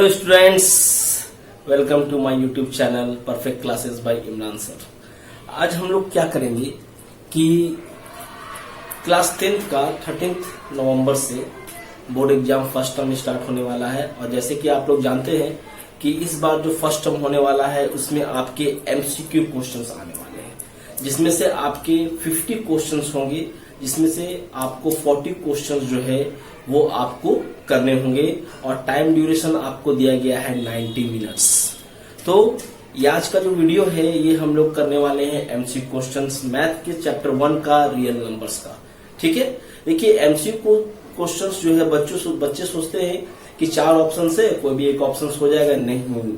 Hello students, welcome to my YouTube channel perfect classes by Imran sir. आज हम लोग क्या करेंगे कि क्लास 10th का 13 नवंबर से board exam first term start होने वाला है। और जैसे कि आप लोग जानते हैं कि इस बार जो फर्स्ट टर्म होने वाला है उसमें आपके एमसीक्यू क्वेश्चंस आने वाले हैं, जिसमें से आपके 50 क्वेश्चंस होंगे, जिसमें से आपको 40 क्वेश्चंस जो है वो आपको करने होंगे और टाइम ड्यूरेशन आपको दिया गया है 90 मिनट्स। तो ये आज का जो वीडियो है ये हम लोग करने वाले हैं एमसीक्यू क्वेश्चंस मैथ के चैप्टर 1 का रियल नंबर्स का। ठीक है, देखिए एमसीक्यू क्वेश्चंस जो है बच्चे सोचते हैं कि 4 ऑप्शन से कोई भी एक ऑप्शन हो जाएगा। नहीं,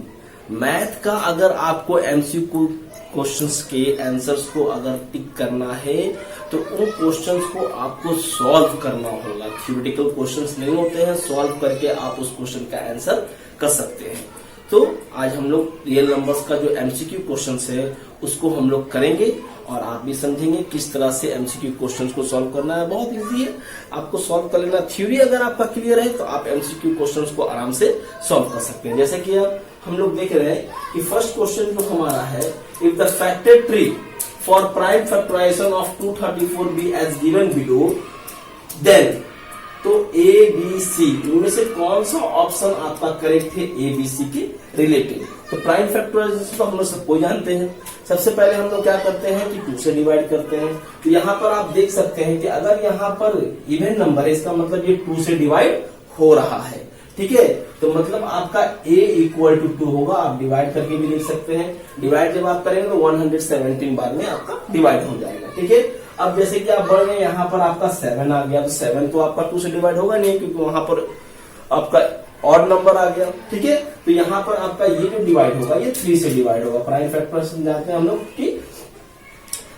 मैथ का अगर आपको एमसीक्यू क्वेश्चंस के आंसर्स को अगर टिक करना है तो उन क्वेश्चंस को आपको सॉल्व करना होगा। थ्योरेटिकल क्वेश्चंस नहीं होते हैं, सॉल्व करके आप उस क्वेश्चन का आंसर कर सकते हैं। तो आज हम लोग रियल नंबर्स का जो एमसीक्यू क्वेश्चंस है उसको हम लोग करेंगे और आप भी समझेंगे किस तरह से एमसीक्यू क्वेश्चंस को सॉल्व करना है। बहुत इजी है, आपको सॉल्व कर लेना। थ्योरी अगर आपका क्लियर है तो आप एमसीक्यू क्वेश्चंस को आराम से सॉल्व कर सकते हैं। जैसे कि अब हम लोग देख रहे हैं कि फर्स्ट क्वेश्चन जो हमारा है, if the factor tree for prime factorization of 234 be as given below, then तो ए बी सी इनमें से कौन सा ऑप्शन आपका करेक्ट है ए बी सी के रिलेटेड। तो प्राइम फैक्टराइजेशन तो हम लोग सबको जानते हैं। सबसे पहले हम लोग क्या करते हैं कि 2 से डिवाइड करते हैं। तो यहाँ पर आप देख सकते हैं कि अगर यहाँ पर इवन नंबर है इसका मतलब ये 2 से डिवाइड हो रहा है। ठीक है, तो मतलब आपका a इक्वल टू 2 होगा। आप डिवाइड करके भी लिख सकते हैं। डिवाइड जब आप करेंगे तो 117 बार में आपका डिवाइड हो जाएगा। ठीक है, अब जैसे कि आप बढ़ गए यहाँ पर आपका 7 आ गया, तो 7 तो आपका 2 से डिवाइड होगा नहीं क्योंकि वहां पर आपका ऑड नंबर आ गया। ठीक है, तो यहाँ पर आपका ये जो डिवाइड होगा ये 3 से डिवाइड होगा। प्राइम फैक्टराइजेशन जानते हैं हम लोग कि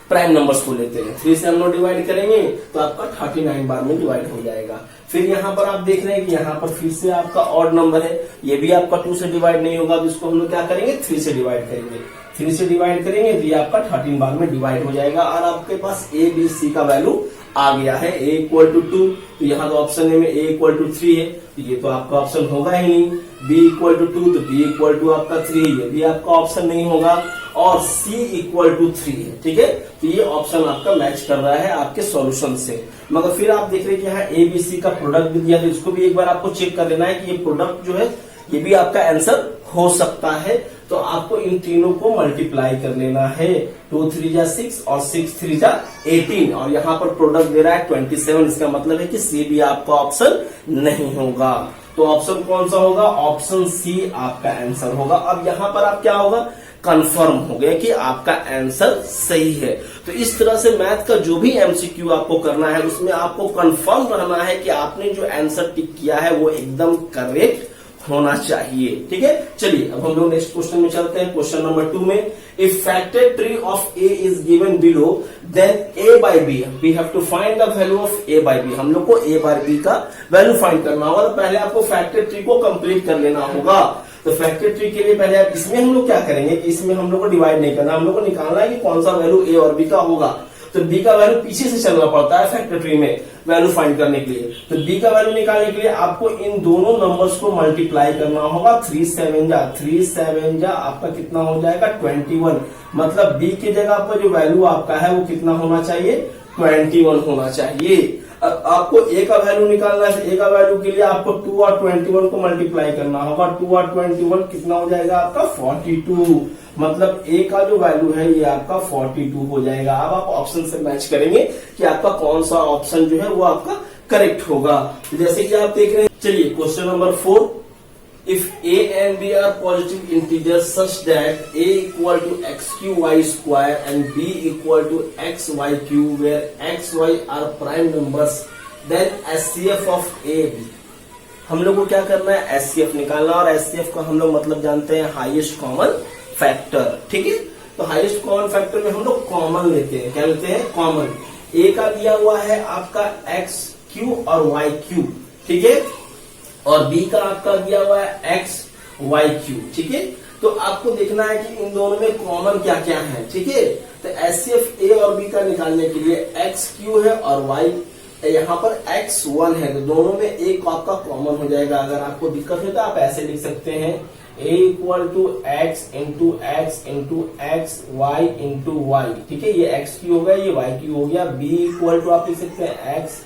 प्राइम नंबर्स को लेते हैं, 3 से हम लोग डिवाइड करेंगे तो आपका 39 बार में डिवाइड हो जाएगा। फिर यहाँ पर आप देख रहे हैं कि यहाँ पर फिर से आपका ऑड नंबर है, ये भी आपका 2 से डिवाइड नहीं होगा, तो इसको हम लोग क्या करेंगे 3 से डिवाइड करेंगे। 3 से डिवाइड करेंगे तो ये आपका 13 बार में डिवाइड हो जाएगा और आपके पास ए बी सी का वैल्यू आ गया है। ए इक्वल टू 2, तो यहाँ तो ऑप्शन ए में ए इक्वल टू 3 है, तो ये तो आपका ऑप्शन होगा ही नहीं। बी इक्वल टू 2, तो बी इक्वल टू आपका 3, ये भी आपका ऑप्शन नहीं होगा। और सी इक्वल टू 3 है। ठीक है, तो ये ऑप्शन आपका मैच कर रहा है आपके सॉल्यूशन से। मगर फिर आप देख रहे हैं कि यहाँ ए बी सी का प्रोडक्ट भी दिया, तो इसको भी एक बार आपको चेक कर लेना है कि ये प्रोडक्ट जो है ये भी आपका आंसर हो सकता है। तो आपको इन तीनों को मल्टीप्लाई कर लेना है। 2 3 जा 6 और 6 3 जा 18 और यहाँ पर प्रोडक्ट दे रहा है 27। इसका मतलब है कि सी भी आपका ऑप्शन नहीं होगा। तो ऑप्शन कौन सा होगा? ऑप्शन सी आपका आंसर होगा। अब यहाँ पर आप क्या होगा, कंफर्म हो गया कि आपका आंसर सही है। तो इस तरह से मैथ का जो भी एमसीक्यू आपको करना है उसमें आपको कंफर्म रहना है कि आपने जो आंसर टिक किया है वो एकदम करेक्ट होना चाहिए। ठीक है, चलिए अब हम लोग नेक्स्ट क्वेश्चन में चलते हैं। क्वेश्चन नंबर 2 में, if factor tree of a is given below, then a by b we have to find the value of a by b. हम लोग को ए बाई बी का वैल्यू फाइंड करना होगा। तो पहले आपको फैक्टर ट्री को कंप्लीट कर लेना होगा। तो फैक्टर ट्री के लिए पहले आप इसमें हम लोग क्या करेंगे कि इसमें हम लोग को डिवाइड नहीं करना, हम लोग को निकालना है कि कौन सा वैल्यू ए और बी का होगा। तो बी का वैल्यू पीछे से चलना पड़ता है फैक्टर ट्री में वैल्यू फाइंड करने के लिए। तो बी का वैल्यू निकालने के लिए आपको इन दोनों नंबर्स को मल्टीप्लाई करना होगा। 3 7 जा आपका कितना हो जाएगा 21। मतलब बी की जगह पर जो वैल्यू आपका है वो कितना होना चाहिए 21 होना चाहिए। अब आपको ए का वैल्यू निकालना है। ए का वैल्यू के लिए आपको 2 और 21 को मल्टीप्लाई करना होगा। 2 और 21 कितना हो जाएगा आपका 42। मतलब ए का जो वैल्यू है ये आपका 42 हो जाएगा। अब आप ऑप्शन से मैच करेंगे कि आपका कौन सा ऑप्शन जो है वो आपका करेक्ट होगा। जैसे कि आप देख रहे हैं, चलिए question number 4, if a and b are positive integers such that a equal to x q y square and b equal to x y q where x y are prime numbers, then HCF of a b. हम लोग को क्या करना है, HCF निकालना। और HCF का हम लोग मतलब जानते हैं हाईएस्ट कॉमन फैक्टर। ठीक है, तो हाईएस्ट कॉमन फैक्टर में हम लोग कॉमन लेते हैं। क्या लेते हैं? कॉमन। ए का दिया हुआ है आपका एक्स क्यू और वाई क्यू। ठीक है, और बी का आपका दिया हुआ है एक्स वाई क्यू। ठीक है, तो आपको देखना है कि इन दोनों में कॉमन क्या क्या है। ठीक है, तो एचसीएफ ए और बी का निकालने के लिए एक्स क्यू है और वाई यहाँ पर x1 है, तो दोनों में एक आपका कॉमन हो जाएगा। अगर आपको दिक्कत है तो आप ऐसे लिख सकते हैं a equal to x into x into x y into y. ठीक है, ये x की हो गया, ये y की हो गया। b इक्वल टू आप लिख सकते हैं x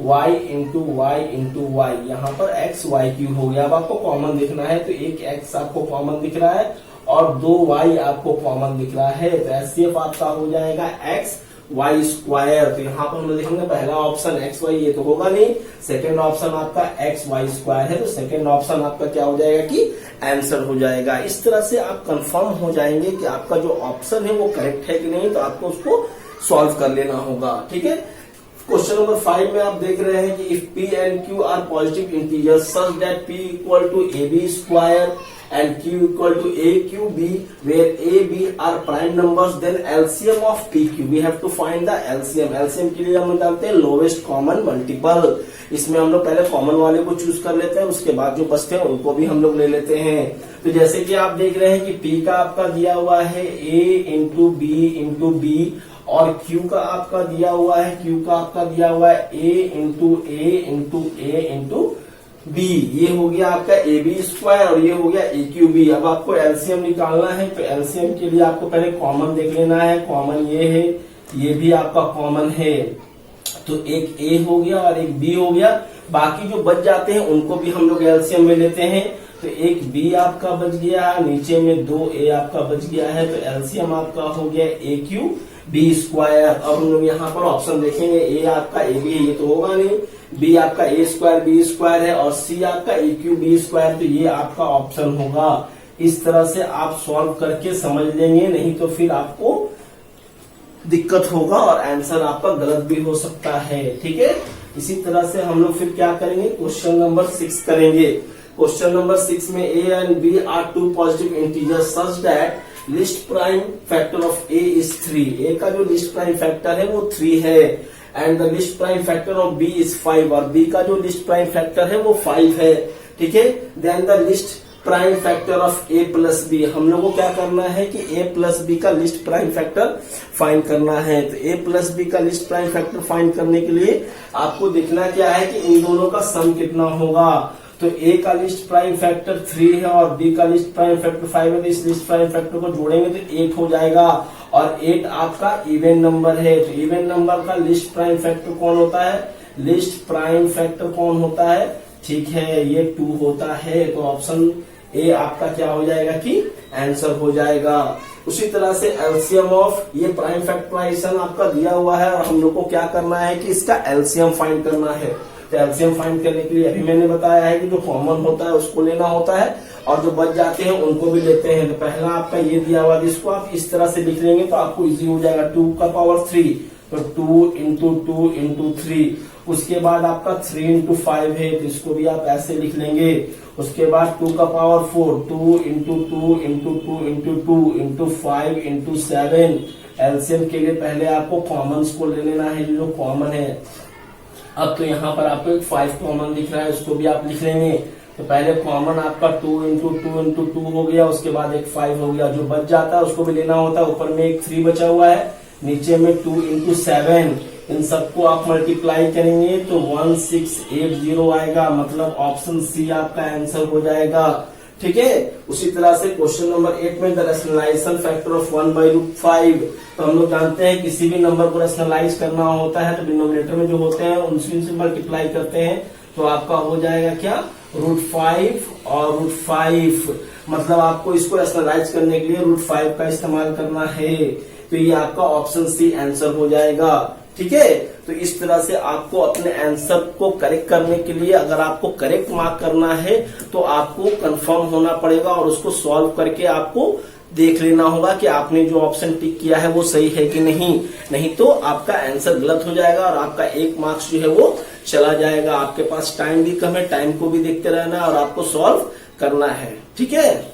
y into y into y. यहाँ पर x y की हो गया। अब आपको कॉमन दिखना है तो एक x आपको कॉमन दिख रहा है और 2y आपको कॉमन दिख रहा है, तो एचसीएफ आपका हो जाएगा x वाई स्क्वायर। तो यहाँ पर हम लोग देखेंगे पहला ऑप्शन एक्स वाई, ये तो होगा नहीं। सेकेंड ऑप्शन आपका एक्स वाई स्क्वायर है, तो सेकेंड ऑप्शन आपका क्या हो जाएगा कि आंसर हो जाएगा। इस तरह से आप कंफर्म हो जाएंगे कि आपका जो ऑप्शन है वो करेक्ट है कि नहीं, तो आपको उसको सॉल्व कर लेना होगा। ठीक है, क्वेश्चन नंबर 5 में आप देख रहे हैं कि if p and q are positive integers such that p equal to ab square and q equal to aqb, where a b are prime numbers, then LCM of pq we have to find the LCM। LCM के लिए हम डालते हैं lowest common multiple. इसमें हम लोग पहले common वाले को चूज कर लेते हैं, उसके बाद जो बचते हैं उनको भी हम लोग ले लेते हैं। तो जैसे कि आप देख रहे हैं कि p का आपका दिया हुआ है a इंटू बी और Q का आपका दिया हुआ है, Q का आपका दिया हुआ है a इंटू बी। ये हो गया आपका ए बी स्क्वायर और ये हो गया ए क्यू बी। अब आपको एलसीएम निकालना है, तो एलसीएम के लिए आपको पहले कॉमन देख लेना है। कॉमन ये है, ये भी आपका कॉमन है, तो एक ए हो गया और एक बी हो गया। बाकी जो बच जाते हैं उनको भी हम लोग एलसीएम में लेते हैं। तो एक बी आपका बच गया, नीचे में 2 ए आपका बच गया है, तो एलसीएम आपका हो गया ए क्यू बी स्क्वायर। अब हम लोग यहाँ पर ऑप्शन देखेंगे, ए आपका ए बी है, ये तो होगा नहीं। बी आपका ए स्क्वायर बी स्क्वायर है और सी आपका ए क्यू बी स्क्वायर, तो ये आपका ऑप्शन होगा। इस तरह से आप सॉल्व करके समझ लेंगे, नहीं तो फिर आपको दिक्कत होगा और आंसर आपका गलत भी हो सकता है। ठीक है, इसी तरह से हम लोग फिर क्या करेंगे, क्वेश्चन नंबर 6 करेंगे। क्वेश्चन नंबर 6 में a and b are two positive integers such that list prime factor of a is 3। a का जो लिस्ट प्राइम फैक्टर है वो 3 है and the list prime factor of b is 5 और b का जो लिस्ट प्राइम फैक्टर है वो 5 है। ठीक है, then the list prime factor of a plus b. हम लोगों को क्या करना है कि a प्लस बी का लिस्ट प्राइम फैक्टर फाइंड करना है। तो a प्लस बी का लिस्ट प्राइम फैक्टर फाइंड करने के लिए आपको देखना क्या है कि इन दोनों का सम कितना होगा। तो a का लिस्ट प्राइम फैक्टर 3 है और b का लिस्ट प्राइम फैक्टर 5 है, तो इस लिस्ट प्राइम फैक्टर को जोड़ेंगे तो 8 हो जाएगा और 8 आपका इवन नंबर है। तो इवन नंबर का लिस्ट प्राइम फैक्टर कौन होता है, लिस्ट प्राइम फैक्टर कौन होता है, ठीक है ये 2 होता है। तो ऑप्शन ए आपका क्या हो जाएगा कि आंसर हो जाएगा। उसी तरह से एलसीएम ऑफ ये प्राइम फैक्टराइजेशन आपका दिया हुआ है और हम लोग को क्या करना है कि इसका एलसीएम फाइंड करना है। तो एलसीएम फाइंड करने के लिए अभी मैंने बताया है कि जो कॉमन होता है उसको लेना होता है और जो बच जाते हैं उनको भी लेते हैं। तो पहला आपका ये दिया हुआ, जिसको आप इस तरह से लिख लेंगे तो आपको इजी हो जाएगा। 2 का पावर 3, तो 2 इंटू 2 इंटू 3। उसके बाद आपका 3 इंटू 5 है, तो इसको भी आप ऐसे लिख लेंगे। उसके बाद 2 का power 4, 2 into 2 into 2 into 2 into 5 into 7। LCM के लिए पहले आपको कॉमन्स को ले लेना है, जो कॉमन है। अब तो यहाँ पर आपको एक 5 कॉमन दिख रहा है, उसको भी आप लिख लेंगे। तो पहले कॉमन आपका 2 इंटू 2 इंटू 2 हो गया, उसके बाद एक 5 हो गया। जो बच जाता है उसको भी लेना होता है। ऊपर में एक 3 बचा हुआ है, नीचे में 2 इंटू 7। इन सबको आप मल्टीप्लाई करेंगे तो 1680 आएगा, मतलब ऑप्शन सी आपका आंसर हो जाएगा। ठीक है, उसी तरह से क्वेश्चन नंबर 8 में द रैशनलाइजेशन फैक्टर ऑफ 1/√5। तो हम लोग जानते हैं किसी भी नंबर को रैशनलाइज करना होता है तो डिनोमिनेटर में जो होते हैं उनसे मल्टीप्लाई करते हैं, तो आपका हो जाएगा क्या, √5 और √5। मतलब आपको इसको रैशनलाइज करने के लिए √5 का इस्तेमाल करना है, तो ये आपका ऑप्शन सी आंसर हो जाएगा। ठीक है, तो इस तरह से आपको अपने आंसर को करेक्ट करने के लिए, अगर आपको करेक्ट मार्क करना है तो आपको कंफर्म होना पड़ेगा और उसको सॉल्व करके आपको देख लेना होगा कि आपने जो ऑप्शन टिक किया है वो सही है कि नहीं तो आपका आंसर गलत हो जाएगा और आपका 1 मार्क्स जो है वो चला जाएगा। आपके पास टाइम भी कम है, टाइम को भी देखते रहना है और आपको सॉल्व करना है। ठीक है।